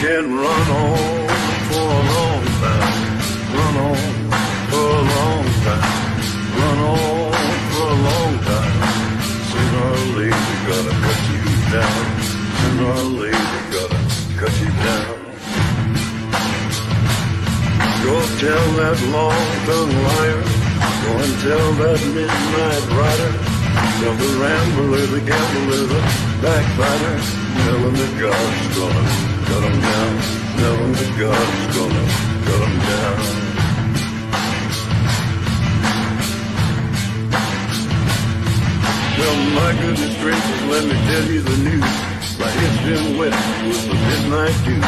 can run on for a long time. Run on for a long time. Run on for a long time. Sooner or later, gotta cut you down. Sooner or later, gotta cut you down. Go tell that long-tongued liar. Go and tell that midnight rider. Tell the rambler, the gambler, the backbiter. Tell him that God's gonna cut him down. Tell him that God's gonna cut him down. Well, my goodness gracious, let me tell you the news. My head's been wet with the midnight dew.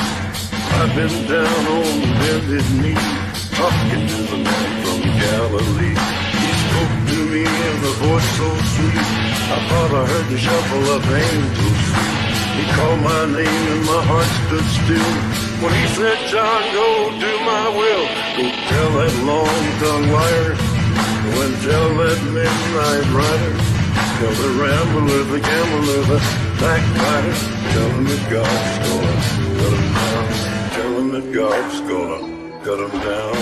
I've been down on bended knee, talking to the man from Galilee. He spoke to me in a voice so sweet, I thought I heard the shuffle of angels feet. He called my name and my heart stood still when he said, John, go do my will. Go tell that long-tongued liar. Go and tell that midnight rider. Tell the rambler, the gambler, the backbiter. Tell him that God's gonna cut him down. Tell him that God's gonna cut him down.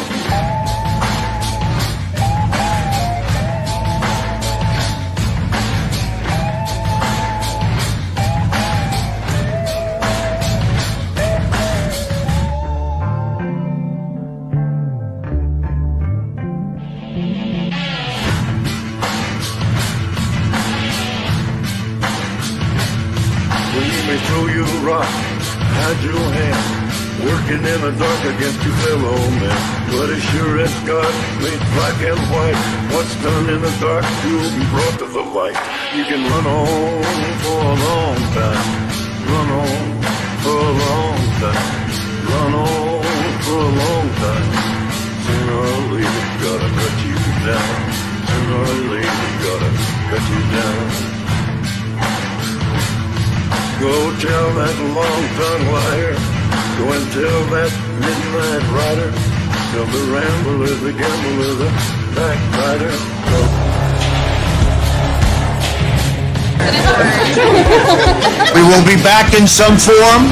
Throw you a rock, hide your hand, working in the dark against your fellow man. But as sure as God made black and white, what's done in the dark will be brought to the light. You can run on for a long time, run on for a long time, run on for a long time. Sooner or later, gotta cut you down. Sooner or later, gotta cut you down. Go tell that long-tongued liar. Go and tell that midnight rider. Tell the rambler, the gambler, the backbiter. We will be back in some form.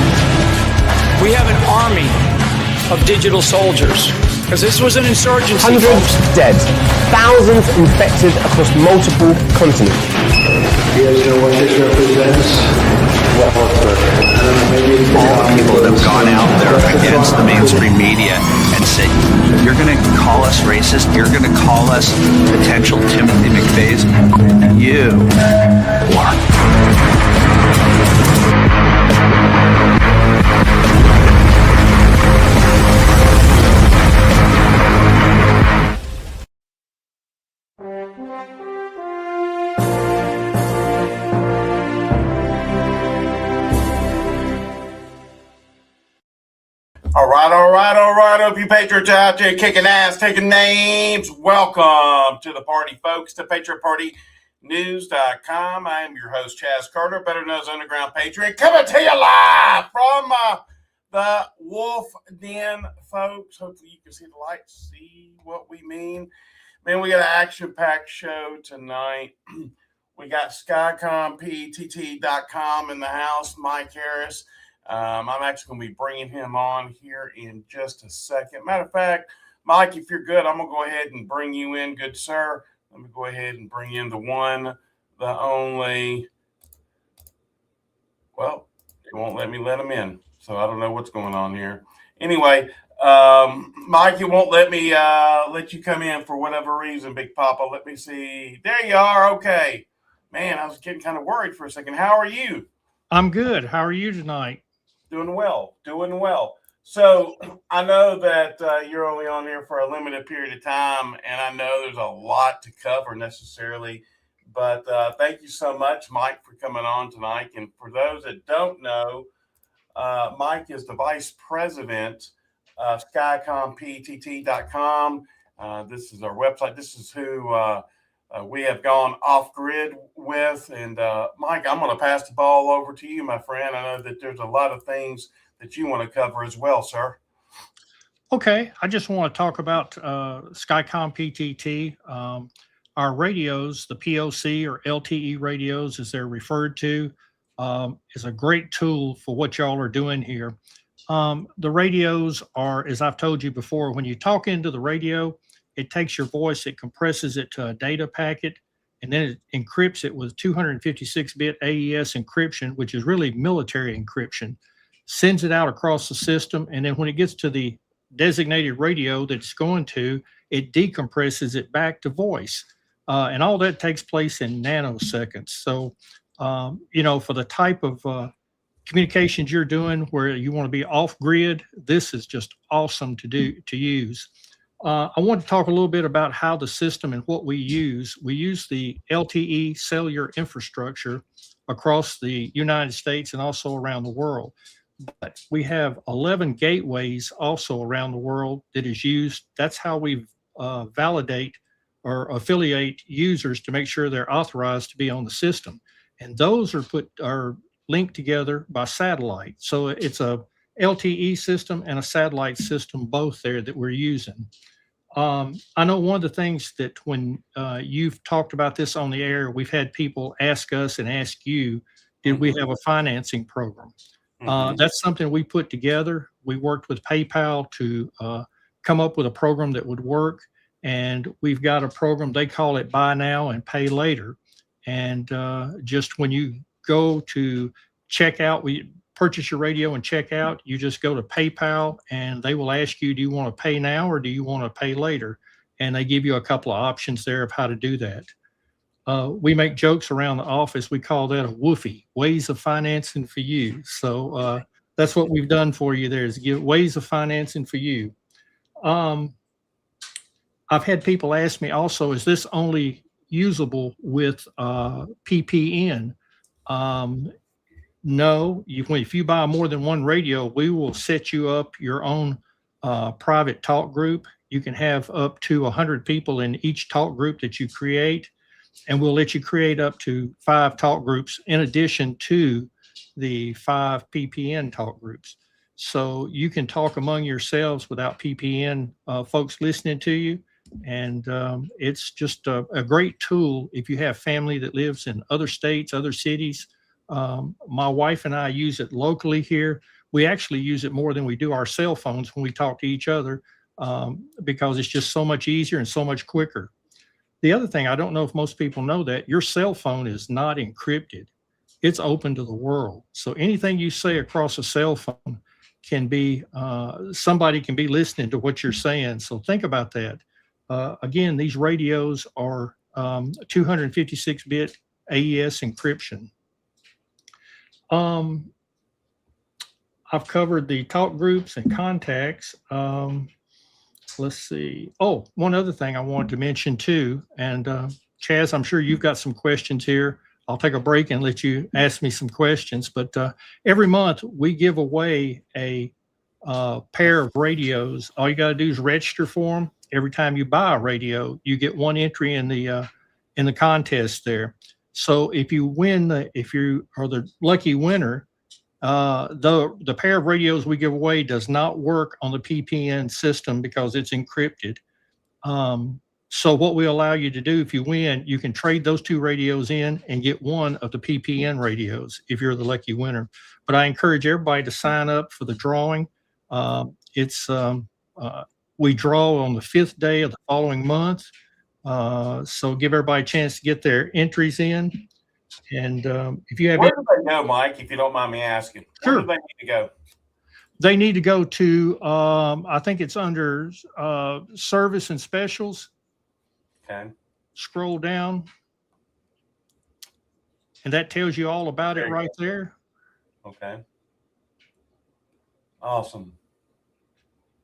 We have an army of digital soldiers. Because this was an insurgency. Hundreds dead. Thousands infected across multiple continents. You guys know what this represents? All the people that have gone out there against the mainstream media and said, you're going to call us racist, you're going to call us potential Timothy McVeighs, you are. All right, up you patriots out there kicking ass, taking names. Welcome to the party, folks, to PatriotPartyNews.com. I am your host, Chaz Carter, better known as Underground Patriot, coming to you live from the Wolf Den, folks. Hopefully you can see the lights, see what we mean. Man, we got an action-packed show tonight. We got SkyCom, PTT.com in the house, Mike Harris. I'm actually going to be bringing him on here in just a second. Matter of fact, Mike, if you're good, I'm going to go ahead and bring you in, good sir. Let me go ahead and bring in the one, the only. Well, it won't let me let him in, so I don't know what's going on here. Anyway, Mike, it won't let me let you come in for whatever reason, Big Papa. Let me see. There you are. Okay. Man, I was getting kind of worried for a second. How are you? I'm good. How are you tonight? Doing well. So I know that you're only on here for a limited period of time, and I know there's a lot to cover necessarily, but thank you so much, Mike, for coming on tonight. And for those that don't know, Mike is the vice president of SkyComPTT.com. This is our website. This is who we have gone off grid with. And Mike, I'm going to pass the ball over to you, my friend. I know that there's a lot of things that you want to cover as well, sir. Okay. I just want to talk about SkyCom PTT. Our radios, the POC or LTE radios, as they're referred to, is a great tool for what y'all are doing here. The radios are, as I've told you before, when you talk into the radio, it takes your voice, it compresses it to a data packet, and then it encrypts it with 256-bit AES encryption, which is really military encryption, sends it out across the system, and then when it gets to the designated radio that it's going to, it decompresses it back to voice. And all that takes place in nanoseconds. So, for the type of communications you're doing where you want to be off grid, this is just awesome to use. I want to talk a little bit about how the system and what we use. We use the LTE cellular infrastructure across the United States and also around the world. But we have 11 gateways also around the world that is used. That's how we validate or affiliate users to make sure they're authorized to be on the system. And those are linked together by satellite. So it's a LTE system and a satellite system, both there that we're using. I know one of the things that when you've talked about this on the air, we've had people ask us and ask you, did we have a financing program? That's something we put together. We worked with PayPal to come up with a program that would work. And we've got a program, they call it Buy Now and Pay Later. And just when you go to check out, we purchase your radio and check out, you just go to PayPal and they will ask you, do you want to pay now or do you want to pay later? And they give you a couple of options there of how to do that. We make jokes around the office. We call that a woofie, ways of financing for you. So that's what we've done for you there, is give ways of financing for you. I've had people ask me also, is this only usable with PPN? No, if you buy more than one radio, we will set you up your own private talk group. You can have up to 100 people in each talk group that you create, and we'll let you create up to 5 talk groups in addition to the 5 PPN talk groups. So you can talk among yourselves without PPN folks listening to you. And it's just a great tool if you have family that lives in other states, other cities. My wife and I use it locally here. We actually use it more than we do our cell phones when we talk to each other because it's just so much easier and so much quicker. The other thing, I don't know if most people know that, your cell phone is not encrypted. It's open to the world. So anything you say across a cell phone can be, somebody can be listening to what you're saying. So think about that. Again, these radios are 256-bit AES encryption. I've covered the talk groups and contacts. Let's see. Oh, one other thing I wanted to mention too, and Chaz, I'm sure you've got some questions here. I'll take a break and let you ask me some questions. But every month we give away a pair of radios. All you got to do is register for them. Every time you buy a radio, you get one entry in the contest there. So if you win, if you are the lucky winner, the pair of radios we give away does not work on the PPN system because it's encrypted. So what we allow you to do, if you win, you can trade those 2 radios in and get one of the PPN radios if you're the lucky winner. But I encourage everybody to sign up for the drawing. We draw on the 5th day of the following month. So give everybody a chance to get their entries in. And if you have, where do they go, Mike? If you don't mind me asking, sure. Where do they need to go? They need to go to, I think it's under service and specials. Okay. Scroll down, and that tells you all about it right there. Okay. Awesome.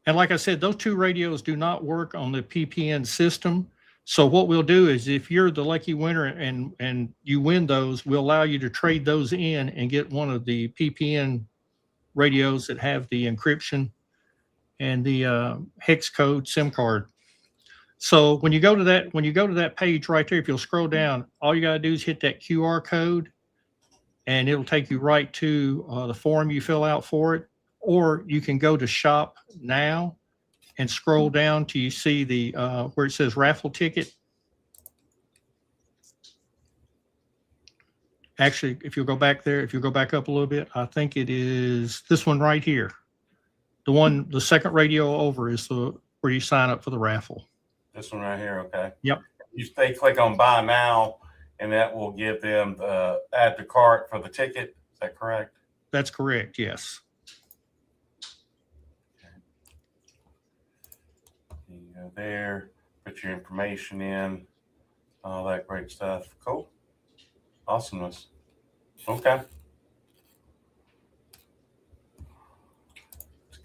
And like I said, those 2 radios do not work on the PPN system. So what we'll do is if you're the lucky winner and you win those, we'll allow you to trade those in and get one of the PPN radios that have the encryption and the hex code SIM card. So when you go to that page right there, if you'll scroll down, all you got to do is hit that QR code and it'll take you right to the form you fill out for it. Or you can go to shop now and scroll down till you see the where it says raffle ticket. Actually, if you'll go back there, if you go back up a little bit, I think it is this one right here. The second radio over is where you sign up for the raffle. This one right here, okay. Yep. They click on buy now, and that will give them the add to cart for the ticket. Is that correct? That's correct, yes. You go there, put your information in, all that great stuff. Cool. Awesomeness. Okay.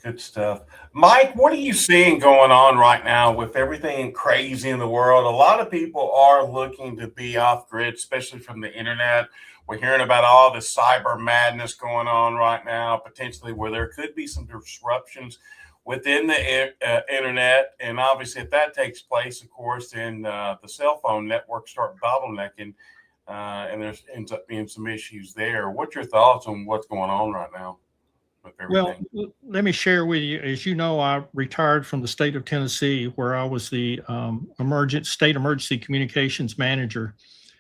Good stuff. Mike, what are you seeing going on right now with everything crazy in the world? A lot of people are looking to be off grid, especially from the internet. We're hearing about all this cyber madness going on right now, potentially where there could be some disruptions within the internet. And obviously, if that takes place, of course, then the cell phone networks start bottlenecking, and there ends up being some issues there. What's your thoughts on what's going on right now? Well, let me share with you. As you know, I retired from the state of Tennessee, where I was the state emergency communications manager.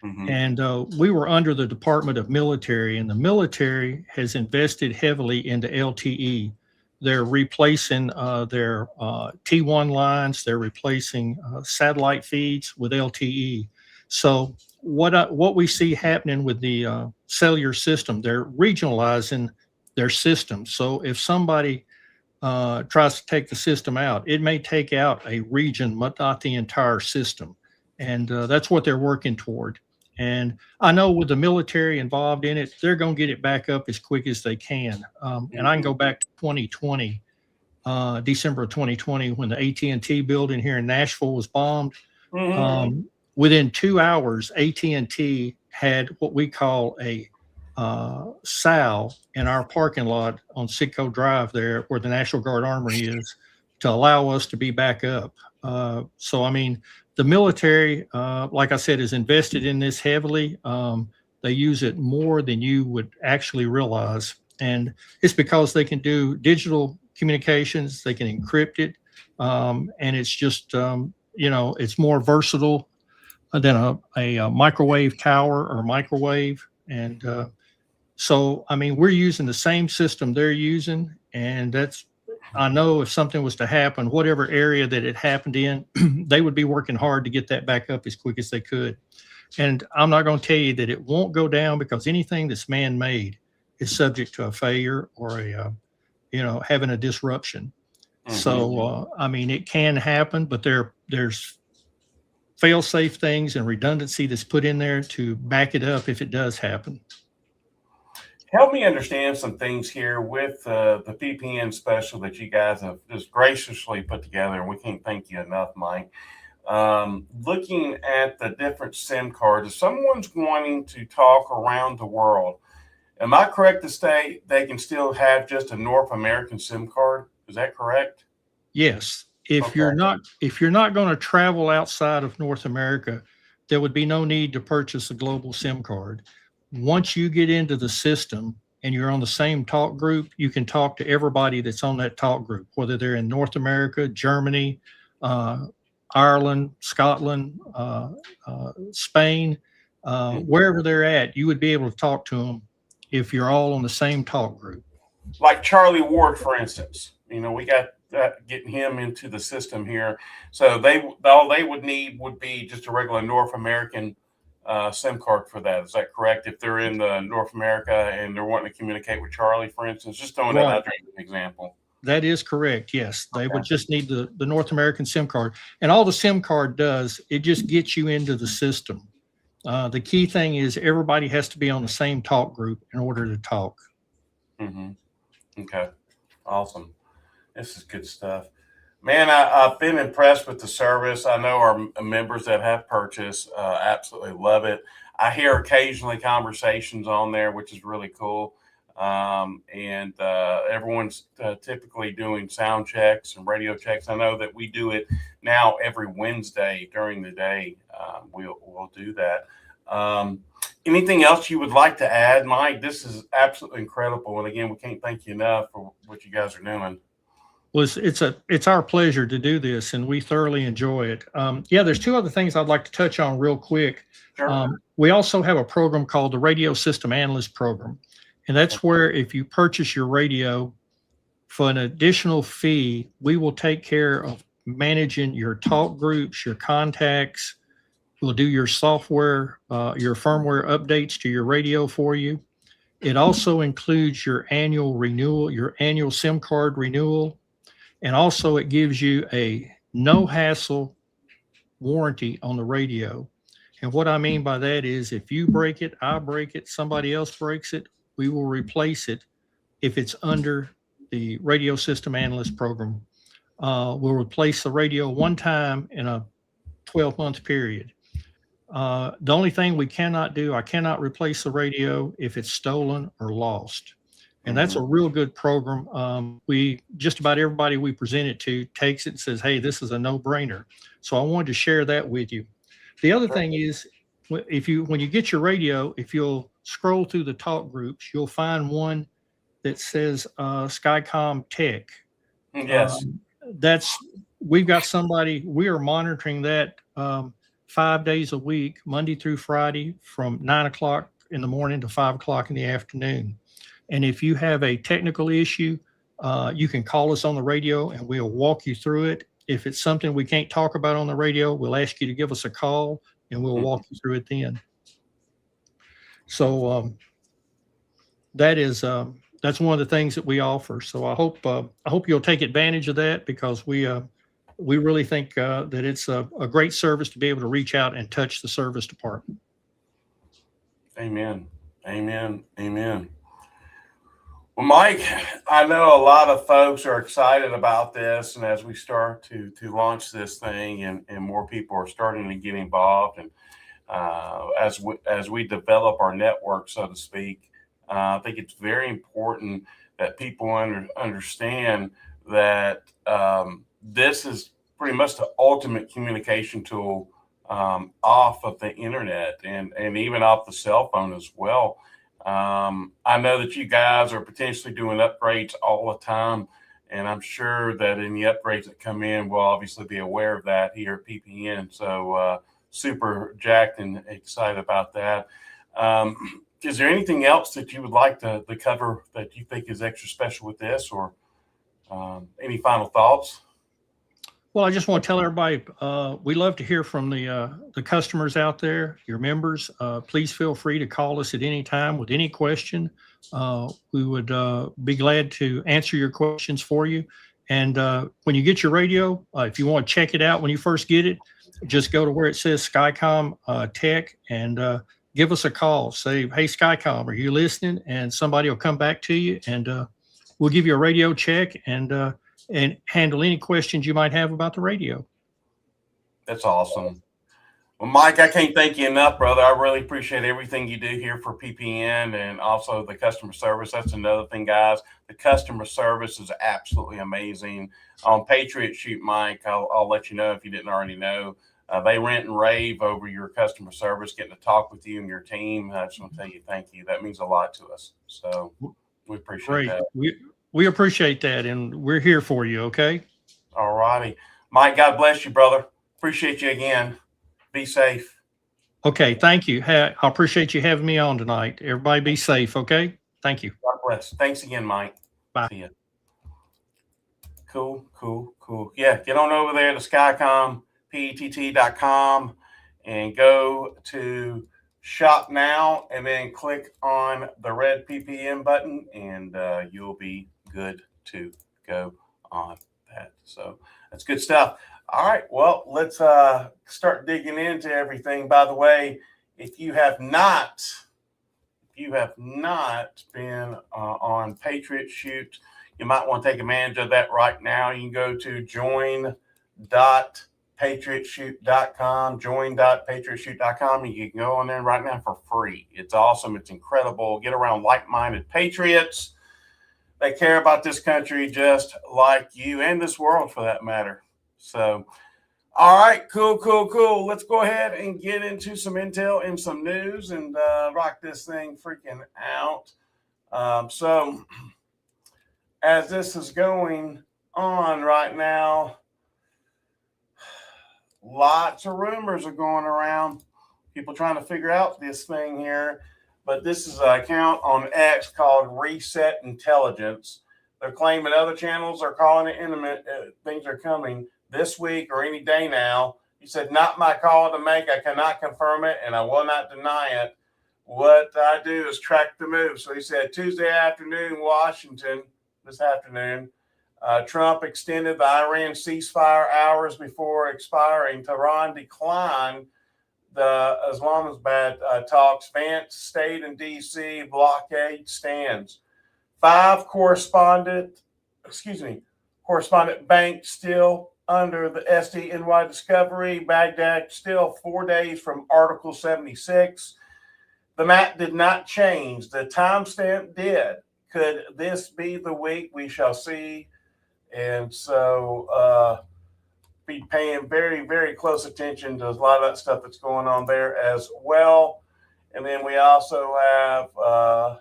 Mm-hmm. And we were under the Department of Military, and the military has invested heavily into LTE. They're replacing their T1 lines. They're replacing satellite feeds with LTE. So what we see happening with the cellular system, they're regionalizing their system. So if somebody tries to take the system out, it may take out a region, but not the entire system. And that's what they're working toward. And I know with the military involved in it, they're going to get it back up as quick as they can. And I can go back to 2020, December of 2020, when the AT&T building here in Nashville was bombed. Mm-hmm. Within 2 hours, AT&T had what we call a SAL in our parking lot on Sitco Drive there, where the National Guard Armory is, to allow us to be back up. So, I mean, the military, like I said, is invested in this heavily. They use it more than you would actually realize. And it's because they can do digital communications, they can encrypt it. And it's just, it's more versatile than a microwave tower or microwave. And so, I mean, we're using the same system they're using. And I know if something was to happen, whatever area that it happened in, they would be working hard to get that back up as quick as they could. And I'm not going to tell you that it won't go down, because anything that's man-made is subject to a failure or having a disruption. Mm-hmm. So, I mean, it can happen, but there's fail-safe things and redundancy that's put in there to back it up if it does happen. Help me understand some things here with the VPN special that you guys have just graciously put together, and we can't thank you enough, Mike. Looking at the different SIM cards, if someone's wanting to talk around the world, am I correct to say they can still have just a North American SIM card? Is that correct? Yes. If you're not going to travel outside of North America, there would be no need to purchase a global SIM card. Once you get into the system and you're on the same talk group, you can talk to everybody that's on that talk group, whether they're in North America, Germany, Ireland, Scotland, Spain, wherever they're at, you would be able to talk to them if you're all on the same talk group. Like Charlie Ward, for instance, we got getting him into the system here. So all they would need would be just a regular North American SIM card for that. Is that correct? If they're in North America and they're wanting to communicate with Charlie, for instance, just throwing that out there as an example. That is correct. Yes. They would just need the North American SIM card. And all the SIM card does, it just gets you into the system. The key thing is everybody has to be on the same talk group in order to talk. Mm-hmm. Okay. Awesome. This is good stuff. Man, I've been impressed with the service. I know our members that have purchased absolutely love it. I hear occasionally conversations on there, which is really cool. And everyone's typically doing sound checks and radio checks. I know that we do it now every Wednesday during the day. We'll do that. Anything else you would like to add, Mike? This is absolutely incredible. And again, we can't thank you enough for what you guys are doing. Well, it's our pleasure to do this, and we thoroughly enjoy it. There's two other things I'd like to touch on real quick. Sure. We also have a program called the Radio System Analyst Program, and that's where if you purchase your radio, for an additional fee, we will take care of managing your talk groups, your contacts. We'll do your software, your firmware updates to your radio for you. It also includes your annual renewal, your annual SIM card renewal. And also it gives you a no hassle warranty on the radio. And what I mean by that is if you break it, I break it, somebody else breaks it, we will replace it if it's under the radio system analyst program. We'll replace the radio one time in a 12-month period. The only thing we cannot do, I cannot replace the radio if it's stolen or lost. And that's a real good program. We just about everybody we present it to takes it and says, hey, this is a no-brainer. So I wanted to share that with you. The other thing is, when you get your radio, if you'll scroll through the talk groups, you'll find one that says SkyCom Tech. Yes. We've got somebody, we are monitoring that 5 days a week, Monday through Friday, from 9 o'clock in the morning to 5 o'clock in the afternoon. And if you have a technical issue, you can call us on the radio and we'll walk you through it. If it's something we can't talk about on the radio, we'll ask you to give us a call and we'll walk you through it then. So that's one of the things that we offer. So I hope you'll take advantage of that, because we really think that it's a great service to be able to reach out and touch the service department. Amen. Amen. Amen. Well, Mike, I know a lot of folks are excited about this, and as we start to launch this thing, and more people are starting to get involved, and as we develop our network, so to speak, I think it's very important that people understand that this is pretty much the ultimate communication tool off of the internet and even off the cell phone as well. I know that you guys are potentially doing upgrades all the time, and I'm sure that any upgrades that come in, we'll obviously be aware of that here at PPN. So super jacked and excited about that. Is there anything else that you would like to cover that you think is extra special with this, or any final thoughts? Well, I just want to tell everybody, we love to hear from the customers out there, your members. Please feel free to call us at any time with any question. We would be glad to answer your questions for you. And when you get your radio, if you want to check it out when you first get it, just go to where it says SkyCom Tech and give us a call. Say, hey, SkyCom, are you listening? And somebody will come back to you, and we'll give you a radio check and handle any questions you might have about the radio. That's awesome. Well, Mike, I can't thank you enough, brother. I really appreciate everything you do here for PPN and also the customer service. That's another thing, guys. The customer service is absolutely amazing. On Patriot Shoot, Mike, I'll let you know if you didn't already know. They rant and rave over your customer service, getting to talk with you and your team. I just want to tell you thank you. That means a lot to us. So we appreciate that. We appreciate that, and we're here for you, okay? All righty. Mike, God bless you, brother. Appreciate you again. Be safe. Okay, thank you. I appreciate you having me on tonight. Everybody be safe, okay? Thank you. God bless. Thanks again, Mike. Bye. See ya. Cool. Yeah, get on over there to SkyCompett.com and go to Shop Now, and then click on the red PPM button, and you'll be good to go on that. So that's good stuff. All right, well, let's start digging into everything. By the way, if you have not been on Patriot Shoot, you might want to take advantage of that right now. You can go to join.patriotshoot.com, and you can go on there right now for free. It's awesome. It's incredible. Get around like-minded patriots. They care about this country just like you, and this world for that matter. So, all right, cool. Let's go ahead and get into some intel and some news and rock this thing freaking out. So, as this is going on right now, lots of rumors are going around. People trying to figure out this thing here. But this is an account on X called Reset Intelligence. They're claiming other channels are calling it imminent. Things are coming this week or any day now. He said, not my call to make. I cannot confirm it, and I will not deny it. What I do is track the move. So he said Tuesday afternoon, Washington, this afternoon, Trump extended the Iran ceasefire hours before expiring. Tehran declined the Islamabad talks. Vance stayed in D.C. Blockade stands. 5 correspondent bank still under the SDNY discovery. Baghdad still 4 days from Article 76. The map did not change. The timestamp did. Could this be the week? We shall see. And so be paying very, very close attention to a lot of that stuff that's going on there as well. And then we also have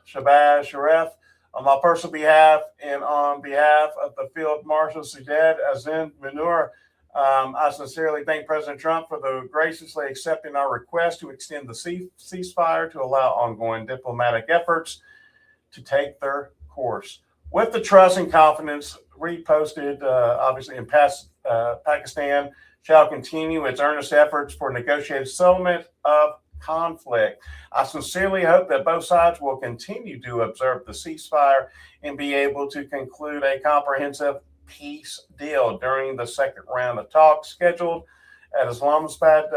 Shabazz Sharif. On my personal behalf and on behalf of the Field Marshal Suded Azim Manur, I sincerely thank President Trump for graciously accepting our request to extend the ceasefire to allow ongoing diplomatic efforts to take their course. With the trust and confidence reposted, obviously, in Pakistan shall continue its earnest efforts for negotiated settlement of conflict. I sincerely hope that both sides will continue to observe the ceasefire and be able to conclude a comprehensive peace deal during the second round of talks scheduled at Islamabad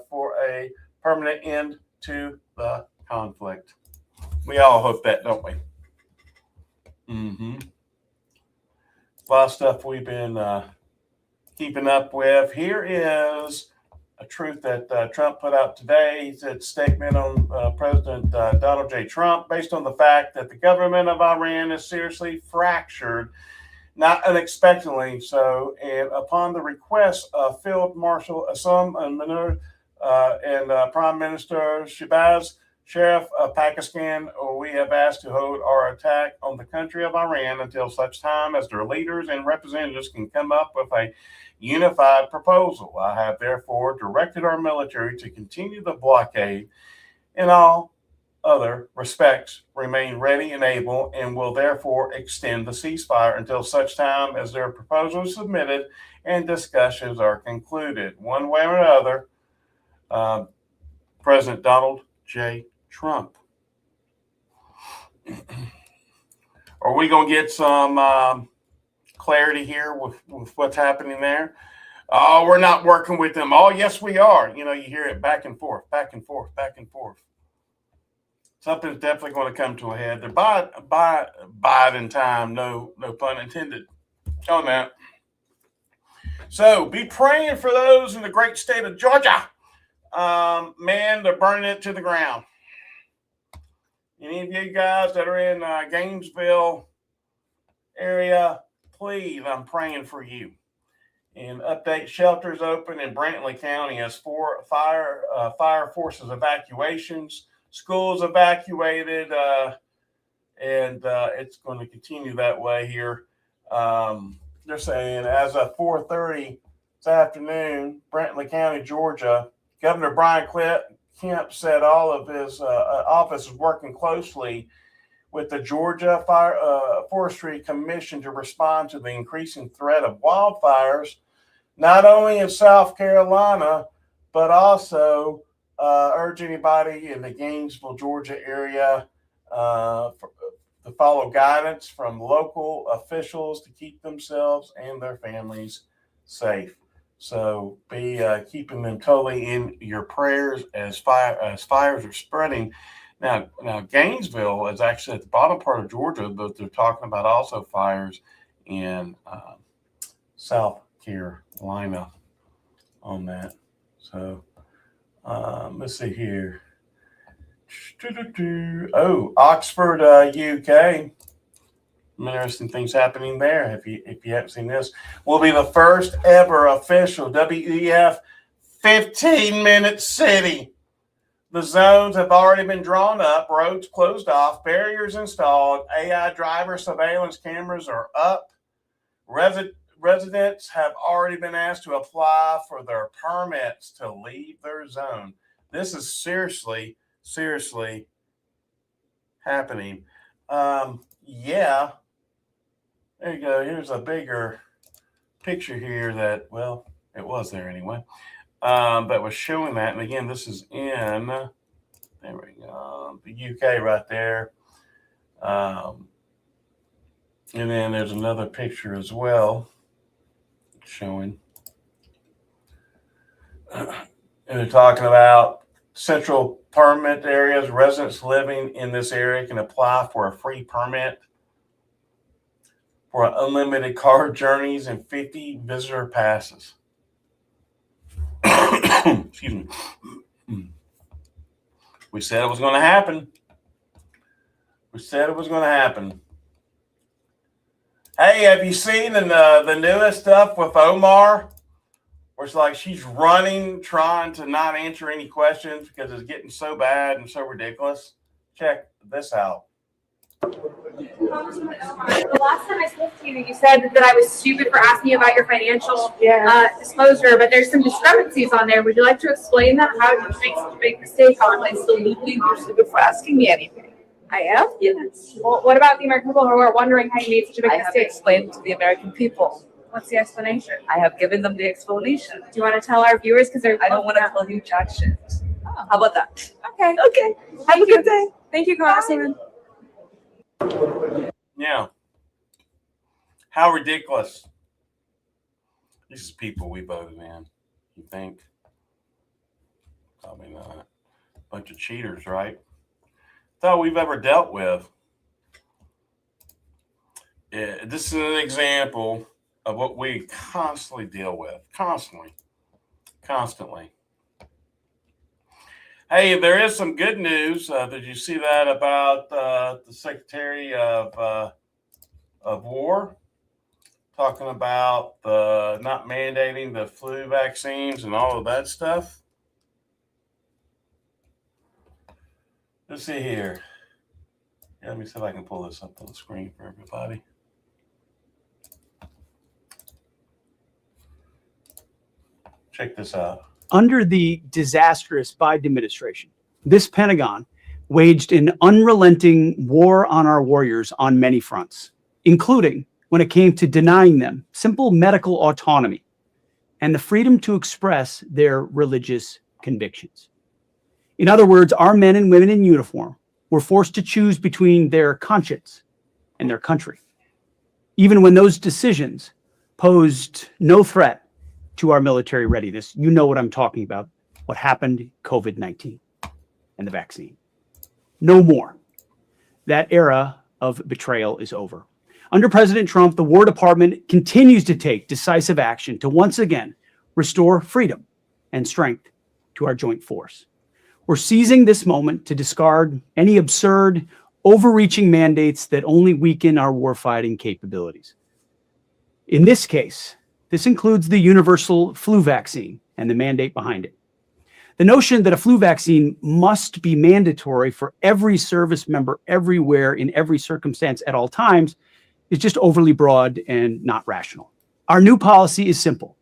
for a permanent end to the conflict. We all hope that, don't we? A lot of stuff we've been keeping up with. Here is a truth that Trump put out today. He said statement on President Donald J. Trump based on the fact that the government of Iran is seriously fractured, not unexpectedly so, and upon the request of Field Marshal Azim Manur and Prime Minister Shehbaz Sharif of Pakistan, we have asked to hold our attack on the country of Iran until such time as their leaders and representatives can come up with a unified proposal. I have therefore directed our military to continue the blockade in all other respects, remain ready and able, and will therefore extend the ceasefire until such time as their proposal is submitted and discussions are concluded. One way or another, President Donald J. Trump. Are we going to get some clarity here with what's happening there? Oh, we're not working with them. Oh, yes, we are. You know, you hear it back and forth, back and forth, back and forth. Something's definitely going to come to a head. They're biding time, no pun intended on that. So be praying for those in the great state of Georgia. Man, they're burning it to the ground. Any of you guys that are in Gainesville area, please, I'm praying for you. And update: shelters open in Brantley County as fire forces evacuations, schools evacuated, and it's going to continue that way here. They're saying as of 4:30 this afternoon, Brantley County, Georgia, Governor Brian Kemp said all of his office is working closely with the Georgia Forestry Commission to respond to the increasing threat of wildfires, not only in South Carolina, but also urge anybody in the Gainesville, Georgia area to follow guidance from local officials to keep themselves and their families safe. So be keeping them totally in your prayers as fires are spreading. Now Gainesville is actually at the bottom part of Georgia, but they're talking about also fires in South Carolina on that. So let's see here. Oh, Oxford, UK. Some interesting things happening there. If you haven't seen this, will be the first ever official WEF 15-minute city. The zones have already been drawn up, roads closed off, barriers installed, AI driver surveillance cameras are up. Residents have already been asked to apply for their permits to leave their zone. This is seriously happening. Yeah. There you go. Here's a bigger picture here that, well, it was there anyway, but was showing that. And again, this is in, there we go, the UK right there. And then there's another picture as well showing. And they're talking about central permit areas. Residents living in this area can apply for a free permit for unlimited car journeys and 50 visitor passes. Excuse me. We said it was going to happen. We said it was going to happen. Hey, have you seen the newest stuff with Omar? Where it's like she's running, trying to not answer any questions because it's getting so bad and so ridiculous. Check this out. The last time I spoke to you, you said that I was stupid for asking you about your financial disclosure, but there's some discrepancies on there. Would you like to explain that? How did you make such a big mistake on it? Absolutely, you're stupid for asking me anything. I am? Yes. Well, what about the American people who are wondering how you made such a big I have mistake? explained to the American people. What's the explanation? I have given them the explanation. Do you want to tell our viewers? Because they're I don't want to tell you jack shit. Oh. How about that? Okay. Okay. Have a good day. Thank you, Congresswoman. Yeah. How ridiculous. These are people we voted in. You think? Probably not. Bunch of cheaters, right? That's all we've ever dealt with. Yeah, this is an example of what we constantly deal with. Constantly. Hey, there is some good news. Did you see that about the Secretary of War talking about the not mandating the flu vaccines and all of that stuff? Let's see here. Yeah, let me see if I can pull this up on the screen for everybody. Check this out. Under the disastrous Biden administration, this Pentagon waged an unrelenting war on our warriors on many fronts, including when it came to denying them simple medical autonomy and the freedom to express their religious convictions. In other words, our men and women in uniform were forced to choose between their conscience and their country, even when those decisions posed no threat to our military readiness. You know what I'm talking about, what happened, COVID-19 and the vaccine. No more. That era of betrayal is over. Under President Trump, the War Department continues to take decisive action to once again restore freedom and strength to our joint force. We're seizing this moment to discard any absurd, overreaching mandates that only weaken our warfighting capabilities. In this case, this includes the universal flu vaccine and the mandate behind it. The notion that a flu vaccine must be mandatory for every service member everywhere in every circumstance at all times is just overly broad and not rational. Our new policy is simple.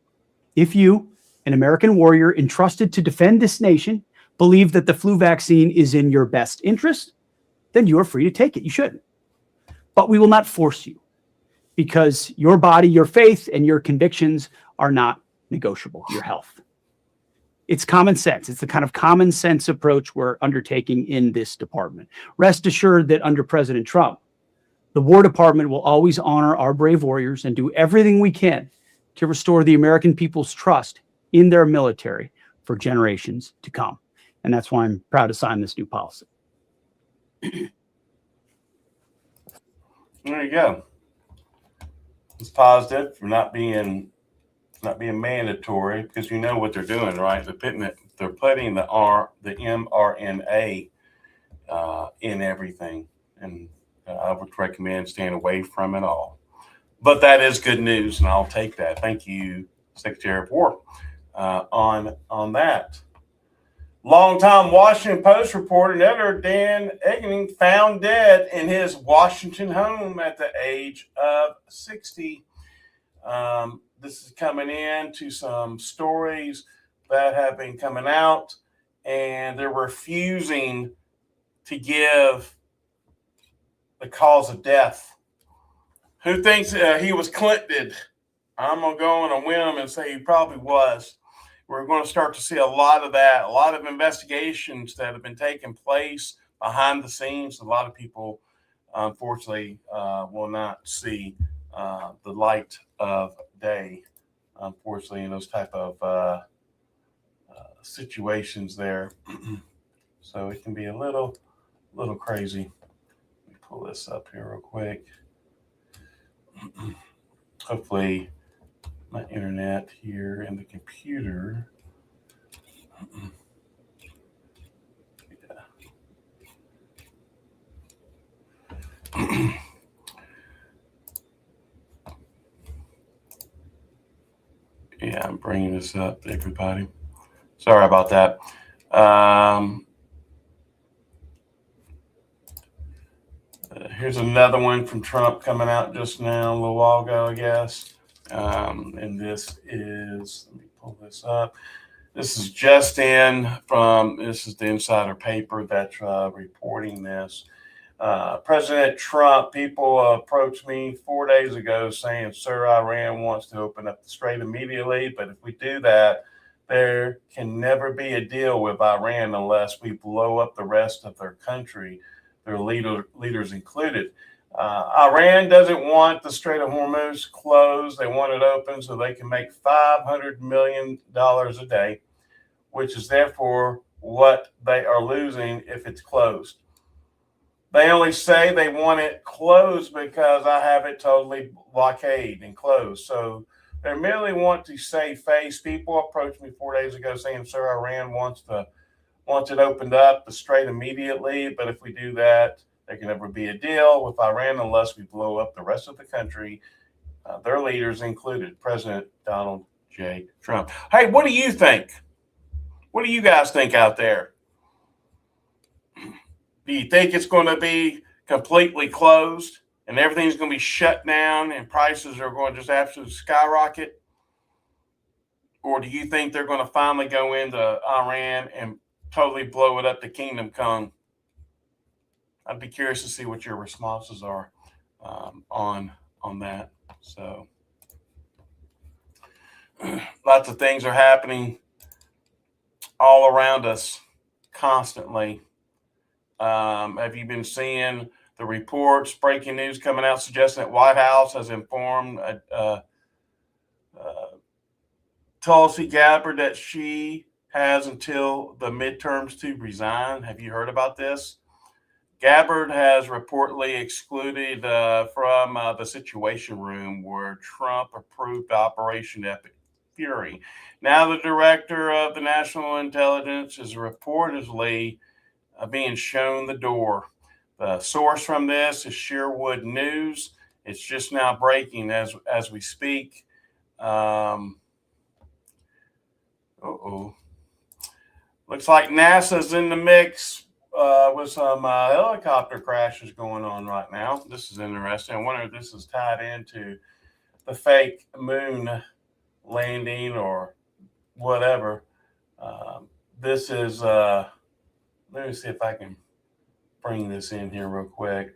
If you, an American warrior entrusted to defend this nation, believe that the flu vaccine is in your best interest, then you are free to take it. You shouldn't. But we will not force you, because your body, your faith, and your convictions are not negotiable, your health. It's common sense. It's the kind of common sense approach we're undertaking in this department. Rest assured that under President Trump, the War Department will always honor our brave warriors and do everything we can to restore the American people's trust in their military for generations to come. And that's why I'm proud to sign this new policy. There you go. It's positive for not being mandatory, because you know what they're doing, right? They're putting the mRNA in everything, and I would recommend staying away from it all. But that is good news, and I'll take that. Thank you, Secretary of War, on that. Longtime Washington Post reporter and editor Dan Egening found dead in his Washington home at the age of 60. This is coming in to some stories that have been coming out, and they're refusing to give the cause of death Who thinks he was Clintoned? I'm going to go on a whim and say he probably was. We're going to start to see a lot of that, a lot of investigations that have been taking place behind the scenes. A lot of people, unfortunately, will not see the light of day, unfortunately, in those type of situations there. So it can be a little crazy. Let me pull this up here real quick. Hopefully my internet here and the computer. Yeah, I'm bringing this up, everybody. Sorry about that. Here's another one from Trump coming out just now, a little while ago, I guess. And this is, let me pull this up. This is just in from, this is the insider paper that's reporting this. President Trump, people approached me 4 days ago saying, sir, Iran wants to open up the strait immediately. But if we do that, there can never be a deal with Iran unless we blow up the rest of their country, their leaders included. Iran doesn't want the Strait of Hormuz closed. They want it open so they can make $500 million a day, which is therefore what they are losing if it's closed. They only say they want it closed because I have it totally blockaded and closed. So they merely want to save face. People approached me 4 days ago saying, sir, Iran wants it opened up, the strait immediately. But if we do that, there can never be a deal with Iran unless we blow up the rest of the country, their leaders included, President Donald J. Trump. Hey, what do you think? What do you guys think out there? Do you think it's going to be completely closed and everything's going to be shut down and prices are going to just absolutely skyrocket? Or do you think they're going to finally go into Iran and totally blow it up to Kingdom Come? I'd be curious to see what your responses are on that. So lots of things are happening all around us constantly. Have you been seeing the reports, breaking news coming out suggesting that White House has informed Tulsi Gabbard that she has until the midterms to resign? Have you heard about this? Gabbard has reportedly excluded from the Situation Room where Trump approved Operation Epic Fury. Now the director of the National Intelligence is reportedly being shown the door. The source from this is Sherwood News. It's just now breaking as we speak. Looks like NASA's in the mix with some helicopter crashes going on right now. This is interesting. I wonder if this is tied into the fake moon landing or whatever. This is, let me see if I can bring this in here real quick.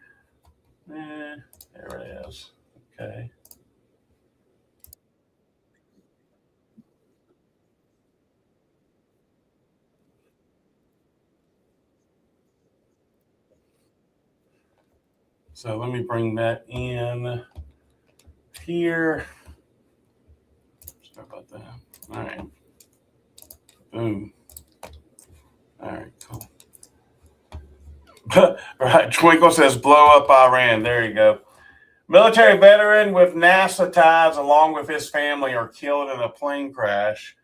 There it is. Okay. So let me bring that in here. Sorry about that. All right. Boom. All right, cool. Right. Twinkle says blow up Iran. There you go. Military veteran with NASA ties along with his family are killed in a plane crash,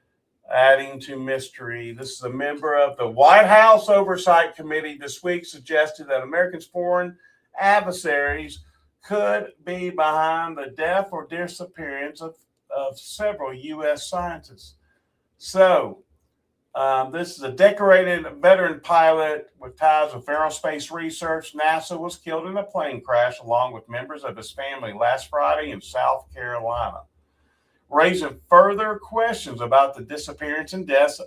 adding to mystery. This is a member of the White House Oversight Committee this week suggested that Americans' foreign adversaries could be behind the death or disappearance of several U.S. scientists. So this is a decorated veteran pilot with ties with aerospace research. NASA was killed in a plane crash along with members of his family last Friday in South Carolina, raising further questions about the disappearance and death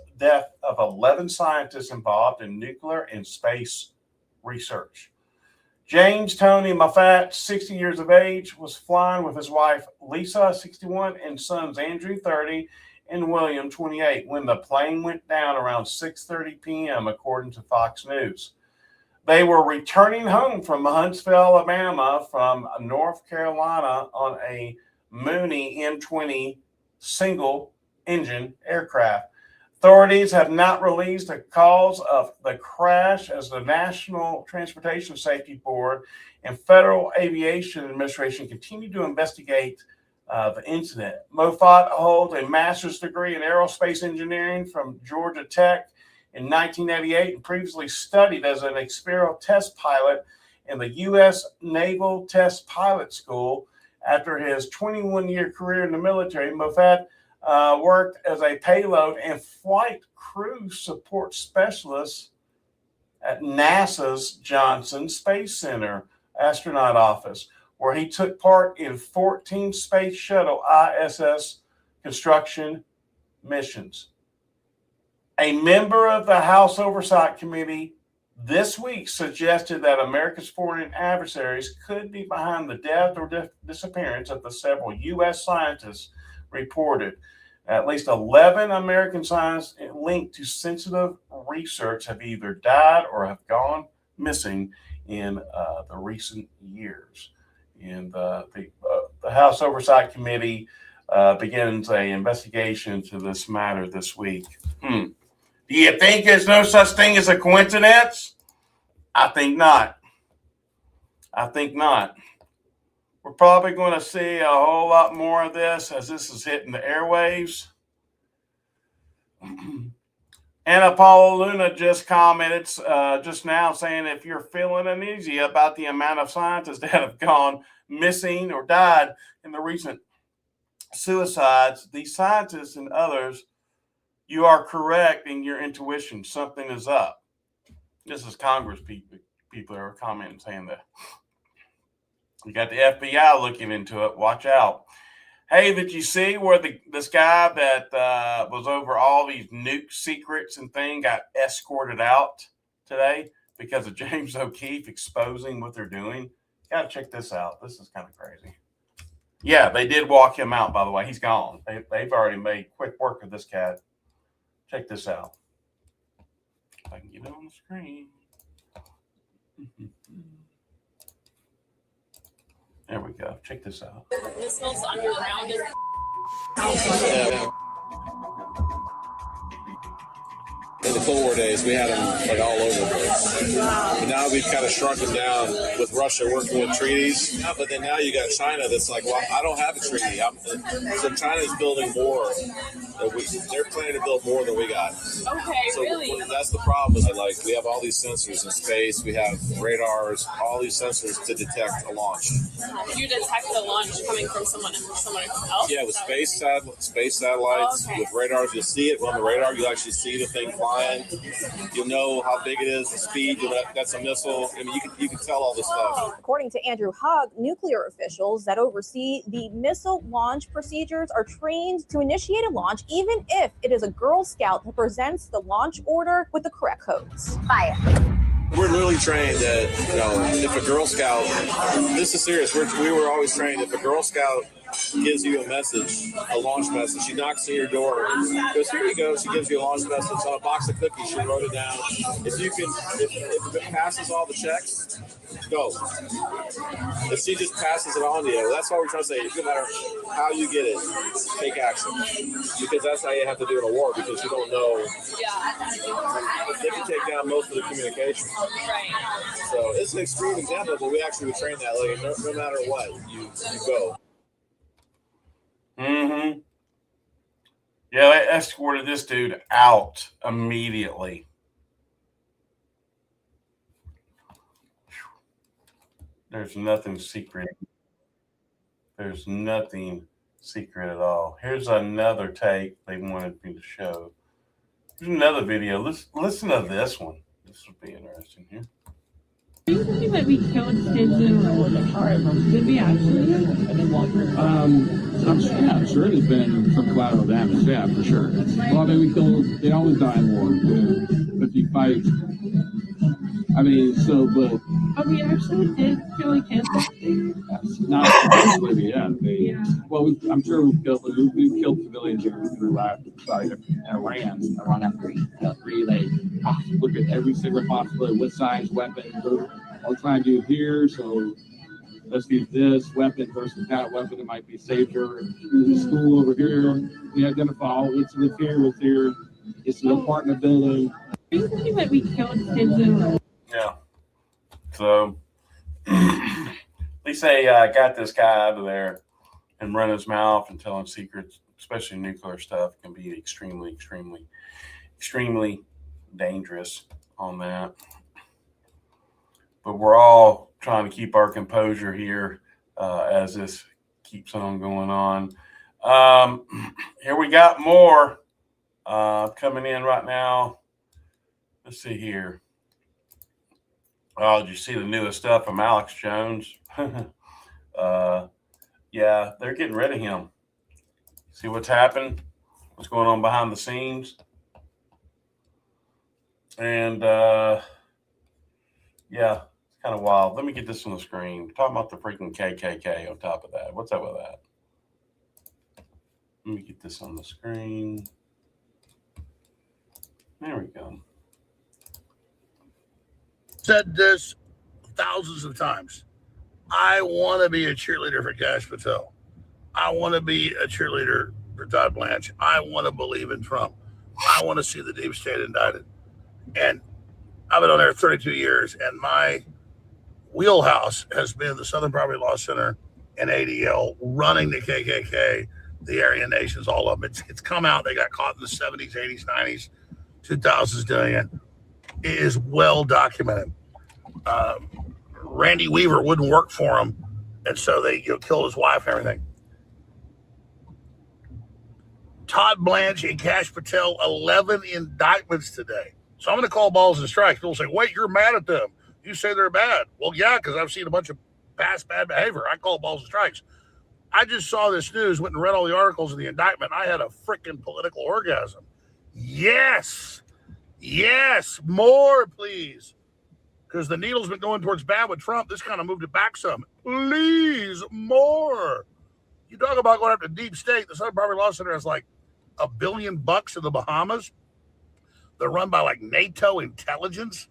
of 11 scientists involved in nuclear and space research. James Tony Moffat, 60 years of age, was flying with his wife Lisa, 61, and sons Andrew, 30, and William, 28, when the plane went down around 6:30 p.m., according to Fox News. They were returning home from Huntsville, Alabama from North Carolina on a Mooney M20 single-engine aircraft. Authorities have not released a cause of the crash as the National Transportation Safety Board and Federal Aviation Administration continue to investigate the incident. Moffat holds a master's degree in aerospace engineering from Georgia Tech in 1988 and previously studied as an experimental test pilot in the U.S. Naval Test Pilot School. After his 21-year career in the military, Moffat worked as a payload and flight crew support specialist at NASA's Johnson Space Center astronaut office, where he took part in 14 Space Shuttle ISS construction missions. A member of the House Oversight Committee this week suggested that America's foreign adversaries could be behind the death or disappearance of the several U.S. scientists reported. At least 11 American scientists linked to sensitive research have either died or have gone missing in the recent years. And the House Oversight Committee begins an investigation into this matter this week. Do you think there's no such thing as a coincidence? I think not. I think not. We're probably going to see a whole lot more of this as this is hitting the airwaves. Anna Paula Luna just commented just now saying if you're feeling uneasy about the amount of scientists that have gone missing or died in the recent suicides, these scientists and others, you are correct in your intuition. Something is up. This is Congress people that are commenting saying that. We got the FBI looking into it. Watch out. Hey, did you see where this guy that was over all these nuke secrets and thing got escorted out today because of James O'Keefe exposing what they're doing? Got to check this out. This is kind of crazy. Yeah, they did walk him out, by the way. He's gone. They've already made quick work of this cat. Check this out. If I can get it on the screen. There we go. Check this out. Missiles underground. In the Cold War days, we had them like all over the place. But now we've kind of shrunk them down with Russia working with treaties. But then now you got China that's like, well, I don't have a treaty. So China's building more. They're planning to build more than we got. Okay, so really? That's the problem. Is like we have all these sensors in space. We have radars, all these sensors to detect a launch. You detect the launch coming from someone else? Yeah, with space satellites, with radars, you'll see it on the radar. You'll actually see the thing flying. You'll know how big it is, the speed. You'll know that's a missile. I mean, you can tell all this stuff. According to Andrew Hogg, nuclear officials that oversee the missile launch procedures are trained to initiate a launch even if it is a Girl Scout that presents the launch order with the correct codes. Fire. We're literally trained that, if a Girl Scout, this is serious, we were always trained if a Girl Scout gives you a message, a launch message, she knocks on your door, goes, here you go, she gives you a launch message on a box of cookies, she wrote it down. If it passes all the checks, go. If she just passes it on to you, that's why we're trying to say, no matter how you get it, take action. Because that's how you have to do in a war, because you don't know. They can take down most of the communication. Right. So it's an extreme example, but we actually would train that, like, no matter what, you go. Mm-hmm. Yeah, they escorted this dude out immediately. There's nothing secret. There's nothing secret at all. Here's another take they wanted me to show. Here's another video. Listen to this one. This would be interesting here. Do you think that we killed kids in the car? Did we actually? I'm sure there's been some collateral damage. Yeah, for sure. Well, I mean, they always die in war. If you fight, I mean, but Oh, we actually did really cancel. Yes, not officially yet. Well, I'm sure we've killed civilians through Iran. Relay. Look at every single possibility. What size weapon we're trying to do here. So let's use this weapon versus that weapon. It might be safer. The school over here. We identify what's here. It's an apartment building. Are you thinking that we killed kids in? Yeah. So at least they got this guy out of there and run his mouth and telling secrets, especially nuclear stuff, can be extremely, extremely, extremely dangerous on that. But we're all trying to keep our composure here as this keeps on going on. Here we got more coming in right now. Let's see here. Oh, did you see the newest stuff from Alex Jones? Yeah, they're getting rid of him. See what's happened? What's going on behind the scenes? And yeah, it's kind of wild. Let me get this on the screen. Talking about the freaking KKK on top of that. What's up with that? Let me get this on the screen. There we go. Said this thousands of times. I want to be a cheerleader for Kash Patel. I want to be a cheerleader for Todd Blanche. I want to believe in Trump. I want to see the deep state indicted. And I've been on there 32 years, and my wheelhouse has been the Southern Poverty Law Center and ADL running the KKK, the Aryan Nations, all of them. It's come out. They got caught in the 70s, 80s, 90s, 2000s doing it. It is well documented. Randy Weaver wouldn't work for him, and so they killed his wife and everything. Todd Blanche and Kash Patel, 11 indictments today. So I'm going to call balls and strikes. People say, wait, you're mad at them. You say they're bad. Well, yeah, because I've seen a bunch of past bad behavior. I call balls and strikes. I just saw this news, went and read all the articles in the indictment. I had a freaking political orgasm. Yes. Yes, more, please. Because the needle's been going towards bad with Trump. This kind of moved it back some. Please, more. You talk about going after deep state. The Southern Poverty Law Center has like $1 billion in the Bahamas. They're run by like NATO intelligence.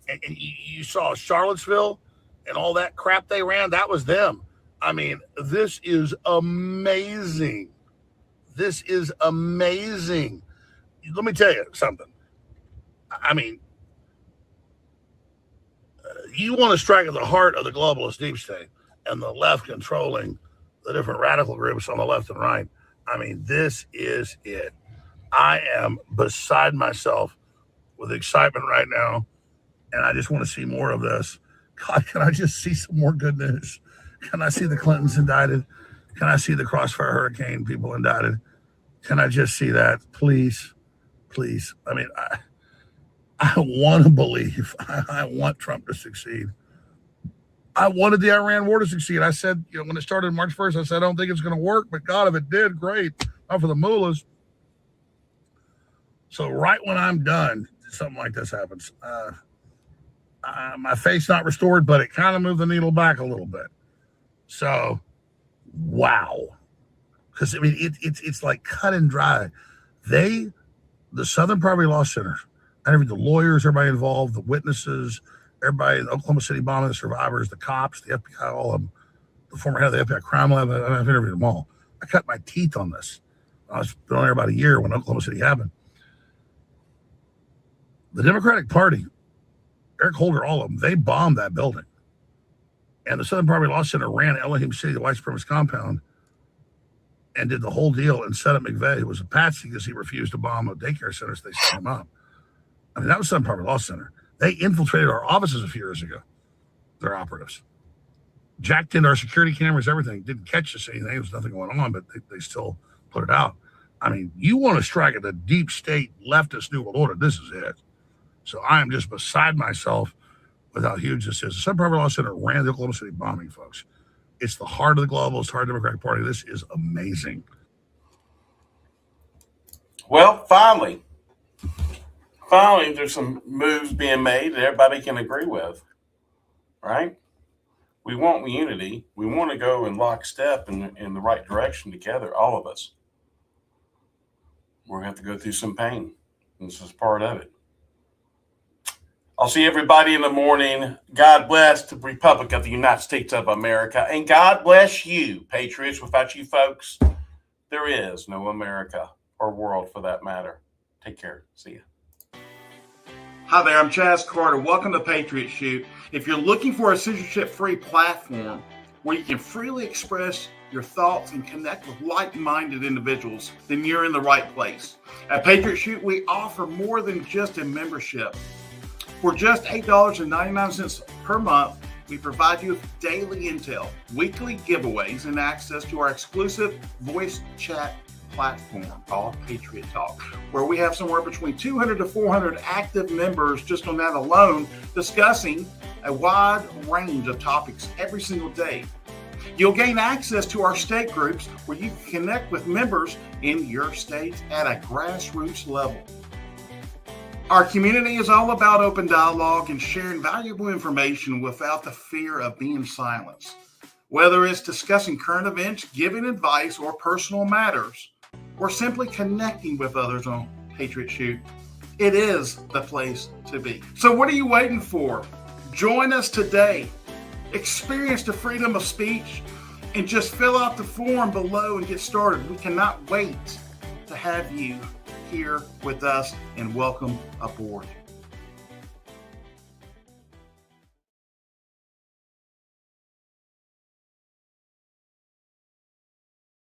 And you saw Charlottesville and all that crap they ran. That was them. I mean, this is amazing. This is amazing. Let me tell you something. I mean, you want to strike at the heart of the globalist deep state and the left controlling the different radical groups on the left and right. I mean, this is it. I am beside myself with excitement right now, and I just want to see more of this. God, can I just see some more good news? Can I see the Clintons indicted? Can I see the Crossfire Hurricane people indicted? Can I just see that? Please, please. I mean, I want to believe. I want Trump to succeed. I wanted the Iran war to succeed. I said, when it started March 1st, I said, I don't think it's going to work, but God, if it did, great. Not for the mullahs. So right when I'm done, something like this happens. My faith's not restored, but it kind of moved the needle back a little bit. So, wow. Because, I mean, it's like cut and dry. The Southern Poverty Law Center, the lawyers, everybody involved, the witnesses, everybody in the Oklahoma City bombing, the survivors, the cops, the FBI, all of them, the former head of the FBI crime lab, I've interviewed them all. I cut my teeth on this. I was been on there about a year when Oklahoma City happened. The Democratic Party, Eric Holder, all of them, they bombed that building. And the Southern Poverty Law Center ran Elohim City, the white supremacist compound, and did the whole deal and set up McVeigh, who was a patsy because he refused to bomb a daycare center, so they set him up. I mean, that was Southern Poverty Law Center. They infiltrated our offices a few years ago, their operatives. Jacked into our security cameras, everything. Didn't catch us anything. There was nothing going on, but they still put it out. I mean, you want to strike at the deep state leftist New World Order, this is it. So I am just beside myself with how huge this is. The Southern Poverty Law Center ran the Oklahoma City bombing, folks. It's the heart of the globalist, heart of the Democratic Party. This is amazing. Well, finally, there's some moves being made that everybody can agree with. right? We want unity. We want to go in lockstep in the right direction together, all of us. We're going to have to go through some pain. This is part of it. I'll see everybody in the morning. God bless the Republic of the United States of America. And God bless you, patriots. Without you folks, there is no America or world for that matter. Take care. See ya. Hi there, I'm Chaz Carter. Welcome to Patriot Shoot. If you're looking for a censorship-free platform where you can freely express your thoughts and connect with like-minded individuals, then you're in the right place. At Patriot Shoot, we offer more than just a membership. For just $8.99 per month, we provide you with daily intel, weekly giveaways, and access to our exclusive voice chat platform called Patriot Talk, where we have somewhere between 200 to 400 active members just on that alone, discussing a wide range of topics every single day. You'll gain access to our state groups where you can connect with members in your states at a grassroots level. Our community is all about open dialogue and sharing valuable information without the fear of being silenced. Whether it's discussing current events, giving advice, or personal matters, or simply connecting with others on Patriot Shoot, it is the place to be. So what are you waiting for? Join us today. Experience the freedom of speech and just fill out the form below and get started. We cannot wait to have you here with us, and welcome aboard.